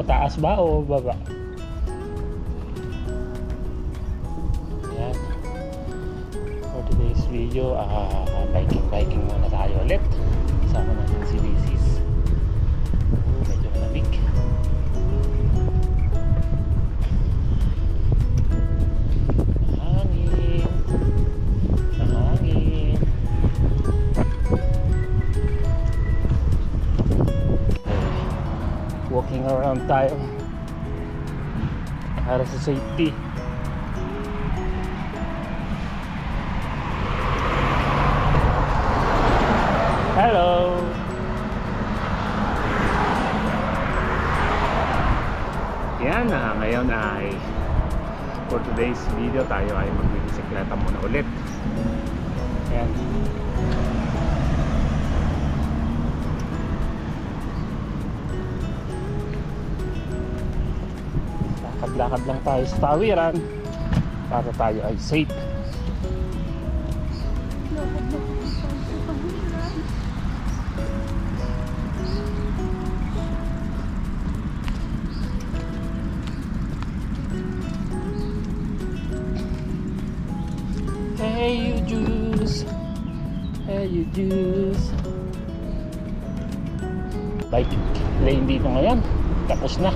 Mataas ba o baba? Ayan. For today's video, biking muna tayo ulit. Kasama natin si Mrs. Medyo malamig. Hangin. Walking around tayo para sa safety. Hello. Yan na, ngayon ay for today's video tayo ay magbibisikleta muna ulit. Yan. Lakad-lakad lang tayo sa tawiran para tayo ay safe. Hey you Jews, hey you Jews. Bike lane dito ngayon, tapos na.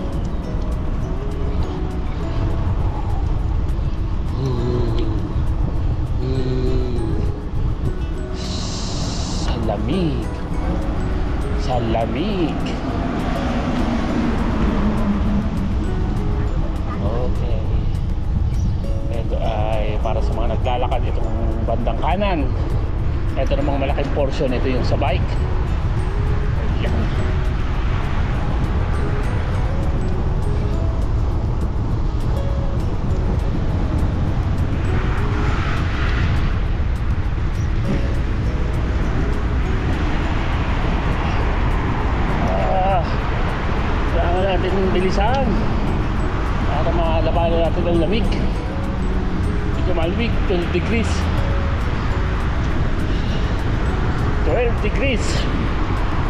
Salamig, salamig. Okay. Ito ay para sa mga naglalakad itong bandang kanan. Ito namang malaking portion, ito yung sa bike. Ayan. Kailangan natin bilisan para malabanan natin ang lamig. Medyo malamig, 12 degrees 12 degrees,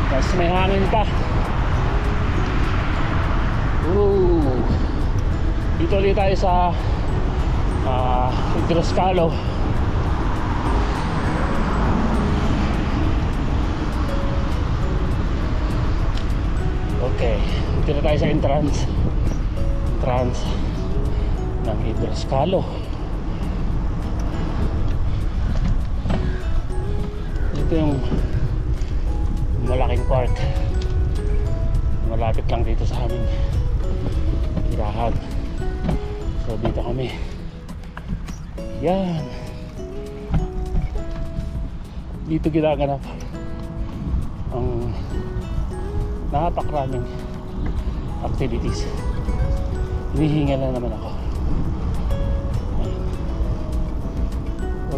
tapos may hangin pa. Dito ulit tayo sa Hidroscalo. Okay, dito na tayo sa entrance ng Hidroscalo. Ito yung malaking park, malapit lang dito sa amin tirahan. So dito kami. Yan, dito ginaganap ang napakaraming activities. Hinihinga na naman ako.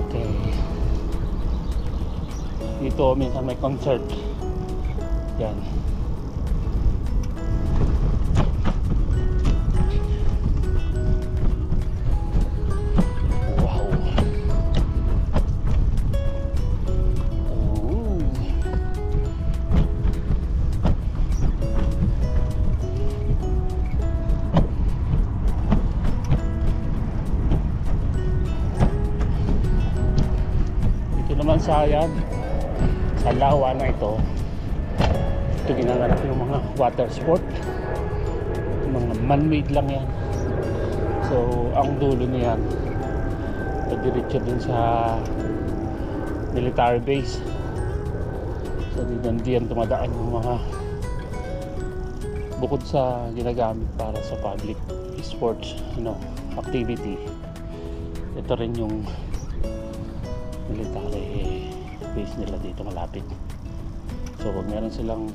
Okay, dito minsan may concert. Yan. Wow. Ooh. Ito naman sa yan, sa lawa na ito ginanap yung mga water sport, mga man-made lang yan. So ang dulo niyan diretso dun sa military base. So diyan tumadaan yung mga, bukod sa ginagamit para sa public sports activity, ito rin yung military base nila dito malapit. So pag meron silang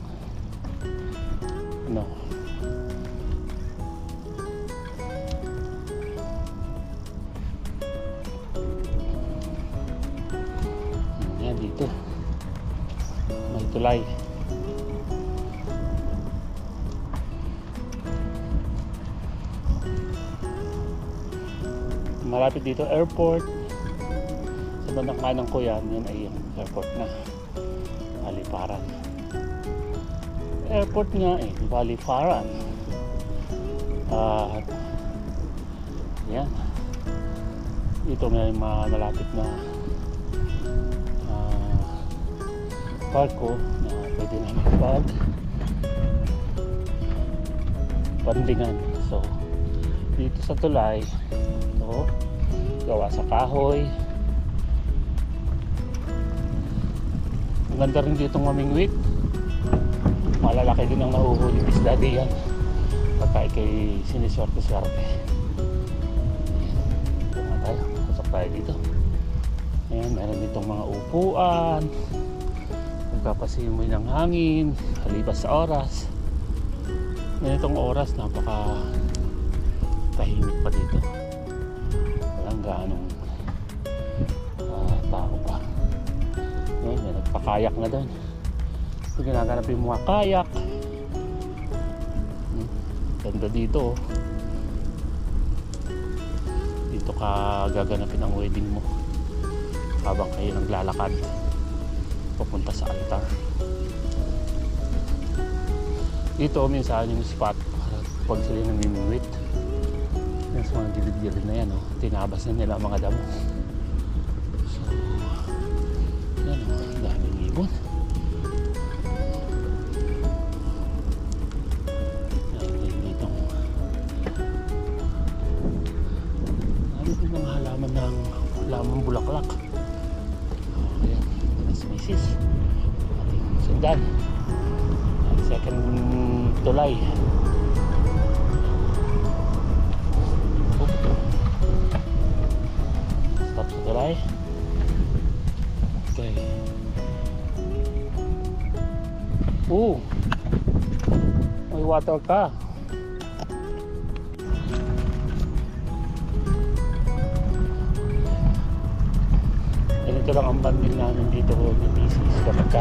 yan dito may tulay. Malapit dito airport. Sa bandang kanan ko yan ay yung airport na Baliparan. Airport nga Baliparan. At yan, dito may mga malapit na parko na pwede na pandingan. So dito sa tulay ito, gawa sa kahoy. Ang ganda rin dito mamingwit. Malalaki din ang nahuhuli isda diyan pagka ikay siniswerte-swerte. Ito nga tayo, pasok tayo dito. Ayan, meron ditong mga upuan, magpapasimoy ng hangin kalipas sa oras. Ganitong oras napaka tahimik pa dito, walang ganong tao pa. Ayan, may nagpakayak na doon. So, ginaganap yung mga kayak. Ganda dito. Dito ka gaganapin ang wedding mo habang kayo naglalakad papunta sa altar. Dito minsan yung spot pag sila namimingwit. Yan sa mga gilid-gilid na yan, oh. Tinabas na nila ang mga damo. So yan, oh, daming ibon. Yan dito. Dito mga halaman bulaklak. Ayan, mas misis. Ating sundan. Second tulay. Stop sa tulay. Okay. May water ka. Ganito lang ang banding namin dito ni Mrs. kapag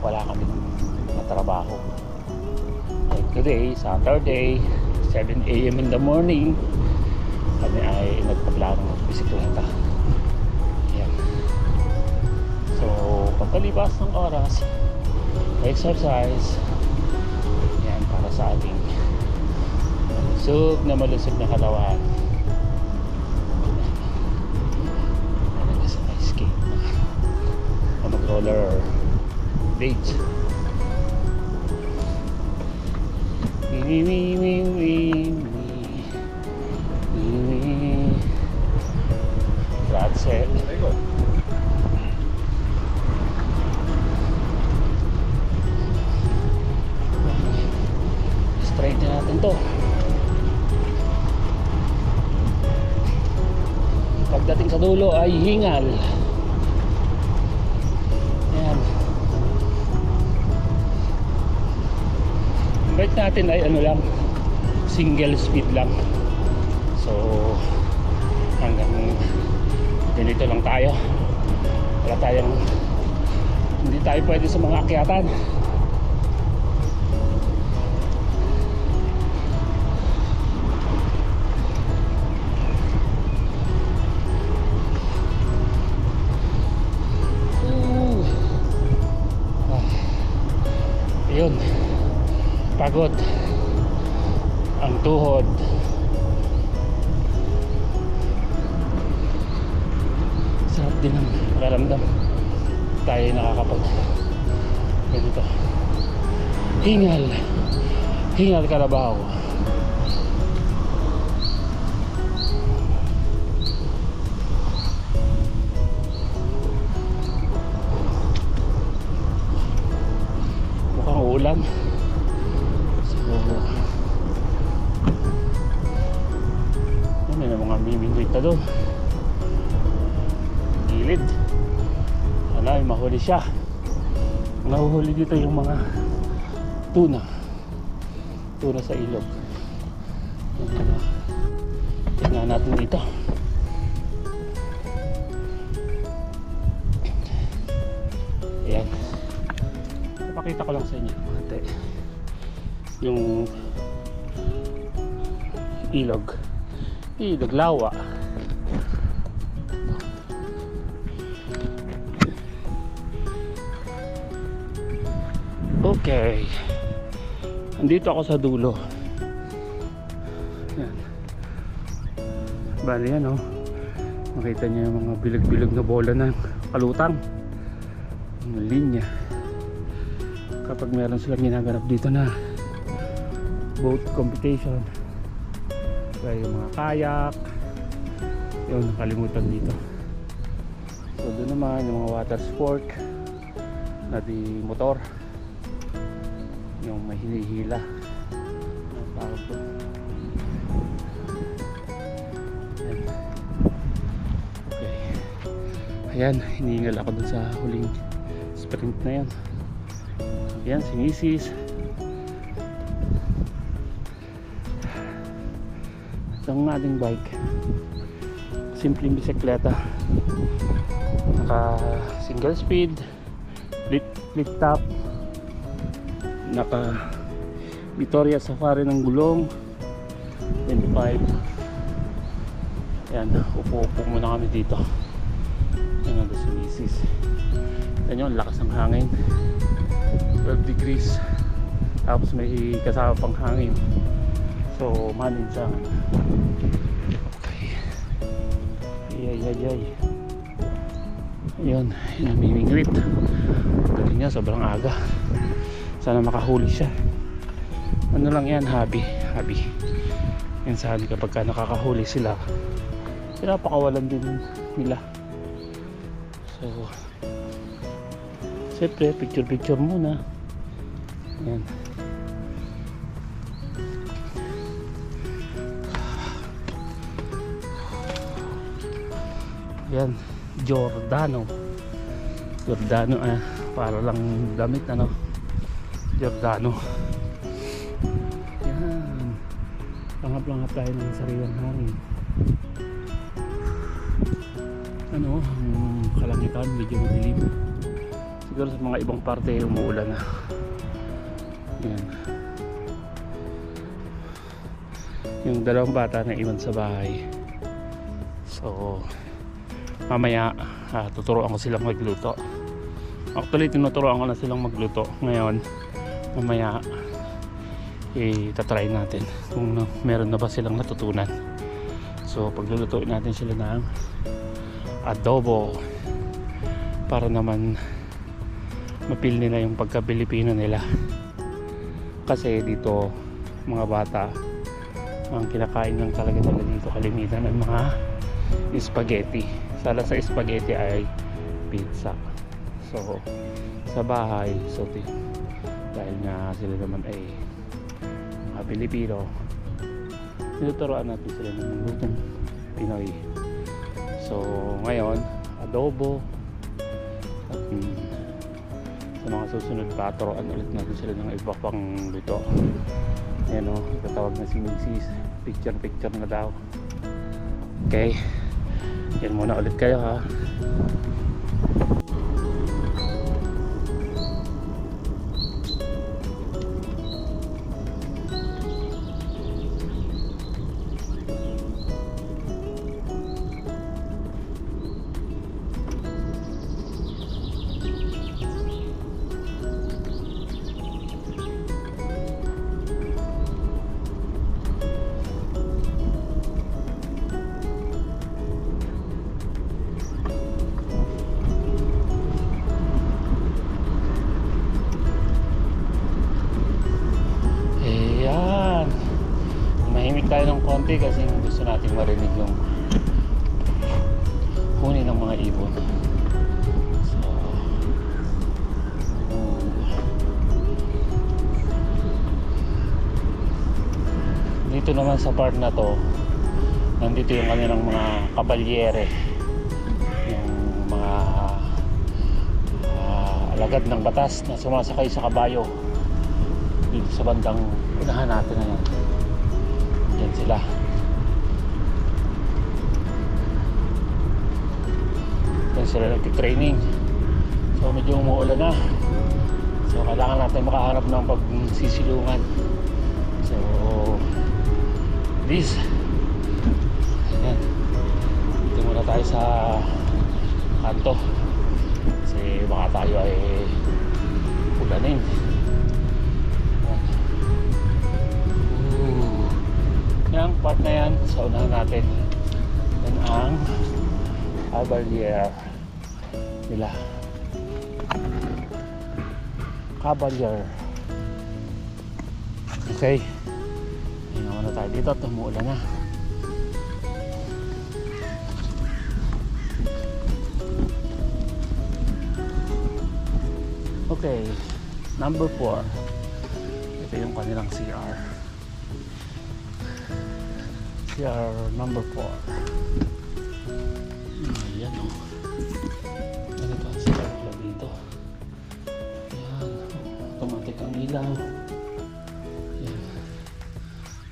wala kami trabaho. Like today, Saturday, 7 AM in the morning, kami ay nagpaplano ng bisikleta. Yan. So, pagkalipas ng oras, exercise, yan para sa ating malusog na katawan. Yan sa skate na mag-roller blades. That's it. Straight na natin to. Pagdating sa dulo ay hingal. Yan. Bike natin ay ano lang, single speed lang. So hanggang ganito lang tayo. Wala tayong, hindi tayo pwede sa mga akyatan. Yun, pagod ang tuhod. Sarap din ang pakiramdam. Tayo nakakapag ganito. Hingal Karabaw. Mukhang ulan. So may mga mimingwit na doon gilid. Wala, may mahuli siya. Nahuhuli dito yung mga tuna sa ilog. Tingnan natin dito. Ayan, ipakita ko lang sa inyo yung ilog lawa. Okay, andito ako sa dulo Bali yan oh, makita niyo yung mga bilag-bilag na bola ng kalutang, ng linya. Kapag meron silang ginaganap dito na boat competition, kaya yung mga kayak, yun nakalimutan dito. So doon naman yung mga water sport na di motor, yung may hinihila, ang tawag ko. Okay, ayan, hinihingal ako dun sa huling sprint na yan. Ayan si Mrs. Itong ating bike, simpleng bisikleta, naka single speed, flip top, naka Vittoria Safari ng gulong 25. Ayan, upo-upo muna kami dito. Ayan na si Mrs. Ayan yun, lakas ng hangin, 12 degrees, tapos may kasama pang hangin, so maninsangan. Okay, ay. Ayun, namimingwit. Galing niya, sobrang aga. Sana makahuli siya. Ano lang yan, hobby. Minsan kapag ka nakakahuli sila, pinapakawalan din nila. So siyempre, picture muna. Ayan. Ayan, Giordano, para lang damit, ano, Giordano. Yan, langap tayo ng sariwang hangin. Ano, ang kalangitan medyo madilim, siguro sa mga ibang parte umuulan na. Yan, yung dalawang bata na iwan sa bahay, so mamaya tuturuan ko silang magluto. Actually tinuturuan ko na silang magluto ngayon. Mamaya itatry natin kung meron na ba silang natutunan. So paglulutuin natin sila ng adobo para naman mapil nila yung pagka-Pilipino nila. Kasi dito mga bata, ang kinakain lang talaga nila dito kalimitan ng mga spaghetti. Sala sa spaghetti ay pizza. So sa bahay, so dahil nga sila naman ay mga Pilipino, tinuturuan natin sila ng lutong Pinoy. So ngayon, adobo, at sa mga susunod paturuan ulit natin sila ng iba pang luto. Ayan o, tatawag na si Mrs. Picture na daw. Okay, yan muna ulit kayo ha. Tayo ng konti kasi gusto natin marinig yung huni ng mga ibon. So dito naman sa part na to, nandito yung kanilang mga kabalyere, yung mga alagad ng batas na sumasakay sa kabayo dito sa bandang unahan natin na yan. Yan sila. Yan sila nagtitraining. So medyo umuulan na, so kailangan natin makahanap ng pagsisilungan. So this, ayan, dito muna tayo sa kanto kasi baka tayo ay ulanin. Yung part na yan, sa unahan natin, ang Cavalier nila. Cavalier. Okay, hinga muna tayo dito, tumuulan na. Okay, number 4. Ito yung kanilang CR. CR number 4. Ayan o. Ganito ang CR nila dito. Ayan, automatic ang ilaw. Ayan.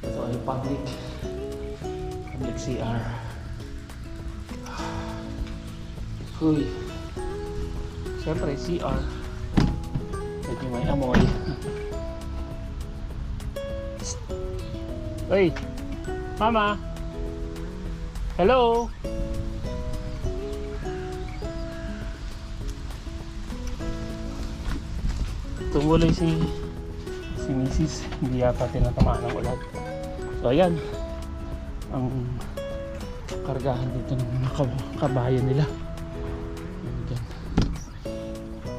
Ito ay public CR. Huy. Siyempre CR medyo may amoy. Hey, mama. Hello. Tumuloy si Mrs. Hindi yata tinatamaan ng ulan. So ayan ang kargahan dito ng mga kabayan nila. Ayan.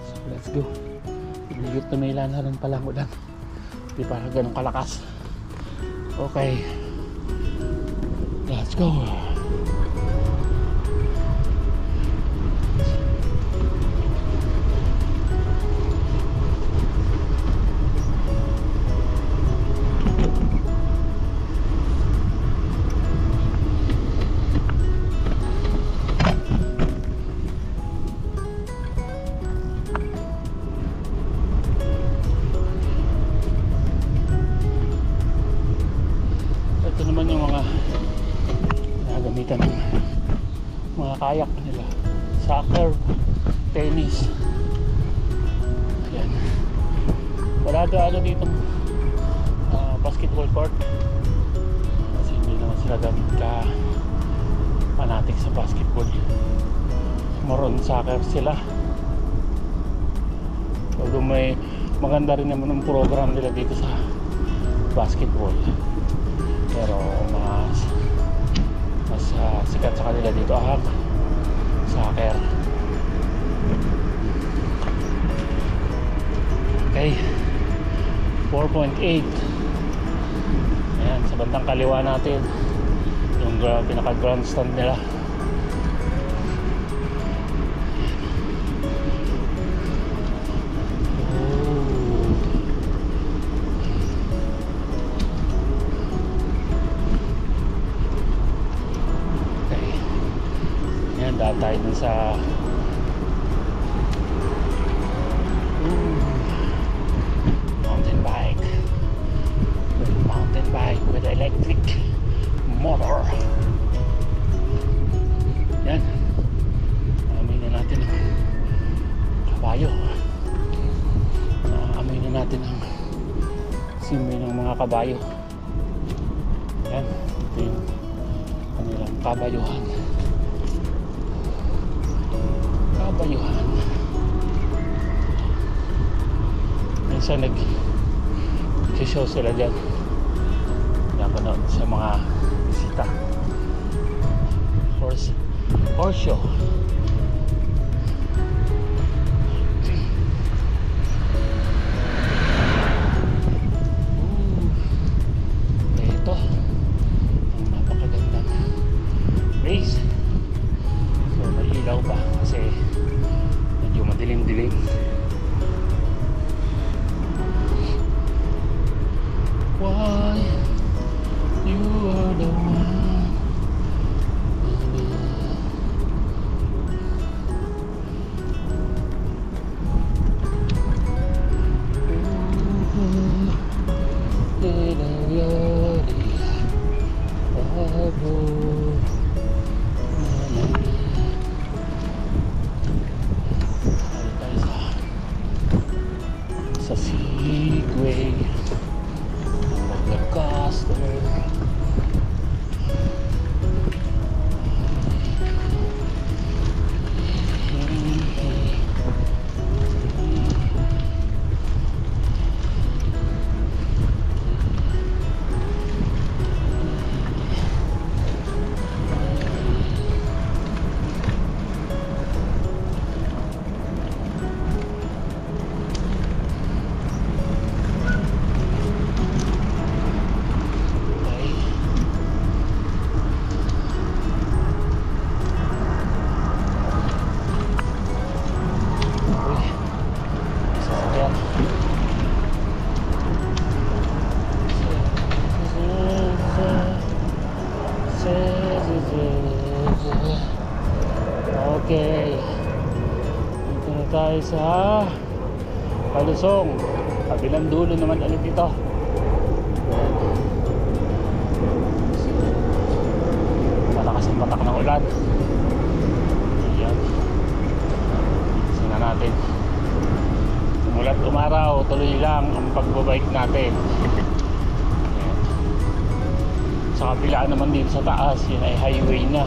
So let's go. Ligit na may lanaran pala ang ulan. Di para ganun kalakas. Okay, let's go. Ito naman yung mga nagamitan ng mga kayak nila, soccer, tennis. Ayan, wala gaano dito basketball court kasi hindi naman sila ganun ka fanatic sa basketball, more on soccer sila. Although may maganda rin naman ang program nila dito sa basketball, pero mas sikat sa kanila dito ang soccer. Okay, 4.8. Ayan, sa bandang kaliwa natin yung pinaka grandstand nila. Dahil tayo dun sa mountain bike with electric motor. Yan, amoy na natin ang kabayo, amoy na natin ang simoy ng mga kabayo. Yan, ito yung kanilang kabayuhan. Minsan nag-show sila dyan, napanood sa mga bisita, horse show. Ito ang napakagandang race. So may ilaw pa kasi medyo madilim-dilim. Why you are the one. Okay. Dito na tayo sa Palusong. Kabilang dulo naman ulit ito. Malakas ang patak ng ulan. Ayan. Isa na natin. Mula't umaraw, tuloy lang ang pagbabike natin. Ayan. Sa kabila naman dito sa taas, yun ay highway na.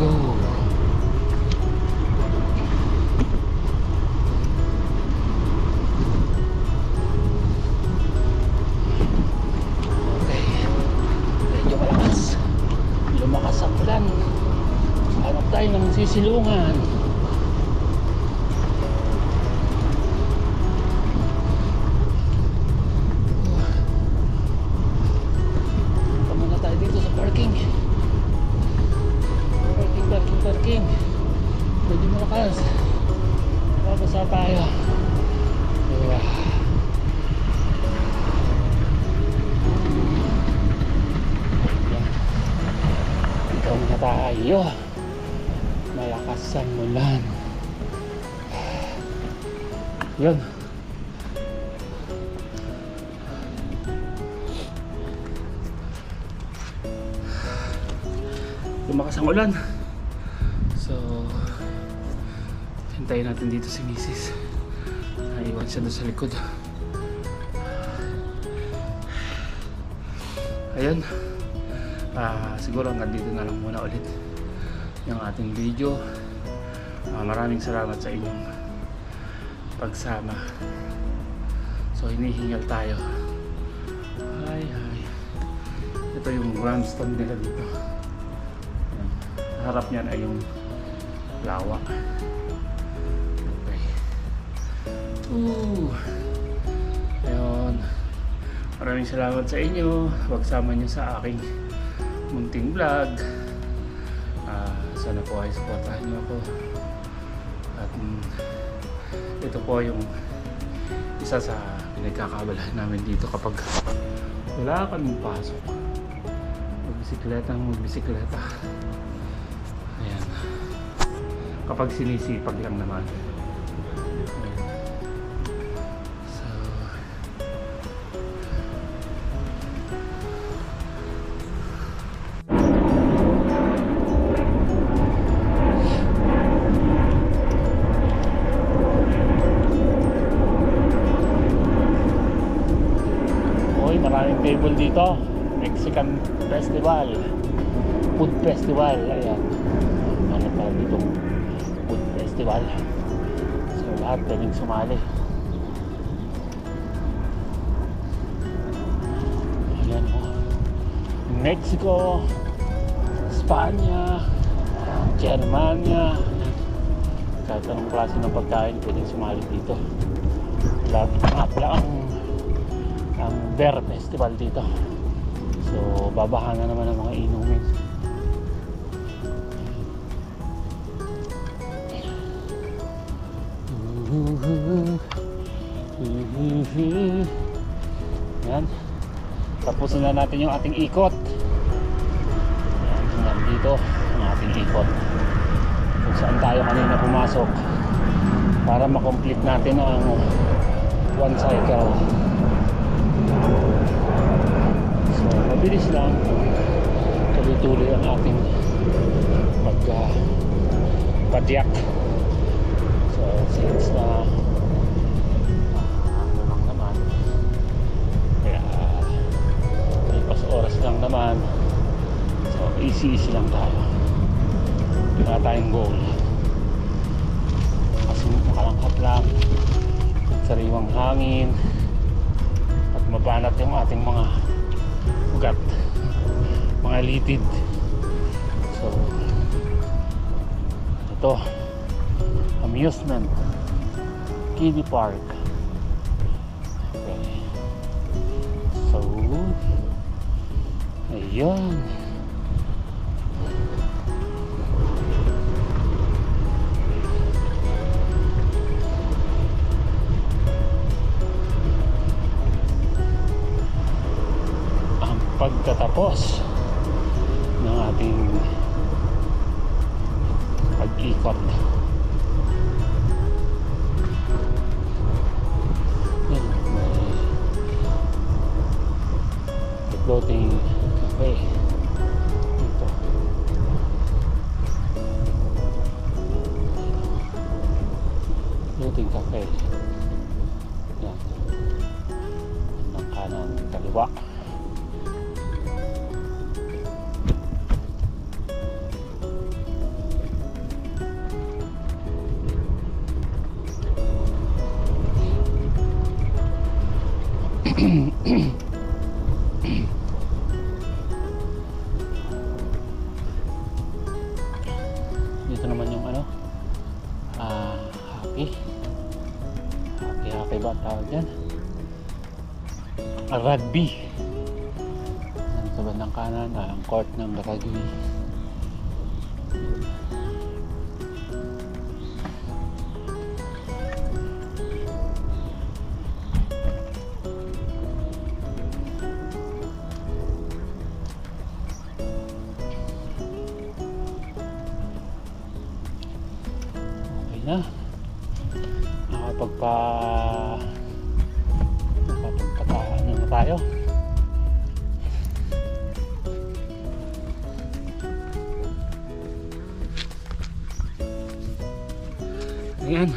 Go! Okay. Medyo lumakas ang ulan. Hanap tayo ng sisilungan. Tama na tayo dito sa parking. Parking. Medyo malakas. Babasa tayo. Yeah. Dito na tayo. Malakas ang ulan. Yun. Lumakas ang ulan. So, hintayin natin dito si Mrs. Naiwan siya doon sa likod. Ayun. Siguro hanggang dito na lang muna ulit yung ating video. Maraming salamat sa inyong pagsama. So, hinihingal tayo. Hi. Ito yung grandstand nila dito. Harap niyan ay yung lawa. Okay. Ayun. Maraming salamat sa inyo. Huwag sama nyo sa aking munting vlog. Sana po ay supportahan nyo ako. At ito po yung isa sa pinagkakabalahan namin dito kapag wala kaming pasok. Magbisikleta. Ayan. Kapag sinisipag lang naman. Ayan. So, maraming table dito. Mexican Festival, Food Festival. Ayan. Ano pa dito? Food Festival. So lahat pwedeng sumali. Ayan o. Mexico, Espanya, Germania. Kahit anong klase ng pagkain pwedeng sumali dito. Lahat lang ang Beer Festival dito. So, babahan na naman ang mga inumin. Yan. Tapusin na natin yung ating ikot. Yan, hanggang dito ang ating ikot. Kung saan tayo kanina pumasok para makomplete natin ang one cycle. So, mabilis lang. Tuloy-tuloy ang ating pagpadyak. So, since na ano lang naman, kaya lipas oras lang naman. So, easy lang tayo. Wala tayong goal. Kasi makalangkap lang, sariwang hangin, at mabanat yung ating mga ugat, mga litid. So, ito, amusement kiddie park. Okay. So, ayun. Pagkatapos ng ating pag-ikot. Yan, may floating cafe dito. Floating cafe. Yan, ng kanan, kaliwa. Dito naman yung ano, happy ba tawag yan? Rugby. Sa bandang kanan, ang court ng rugby. Na nakapagpataan na tayo. Ayan,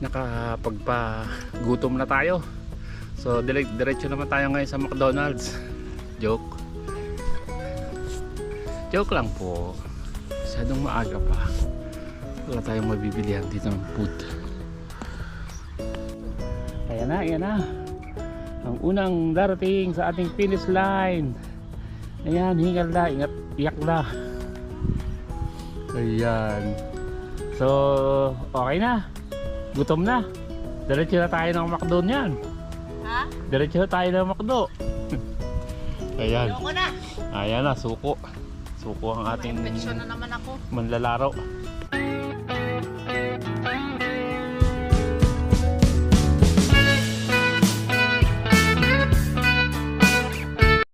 nakapagpagutom na tayo, so diretso naman tayo ngayon sa McDonald's. Joke lang po, masyadong maaga pa, wala tayong mabibilihan dito ng food. Ayan na ang unang darating sa ating finish line. Ayan, hingal na, iyak na. Ayan, so okay na, gutom na, diretso na tayo ng McDo niyan. Ha? Diretso na tayo ng McDo. Ayan, Ayoko na. ayan na, suko ang ating May infection na naman ako. manlalaro.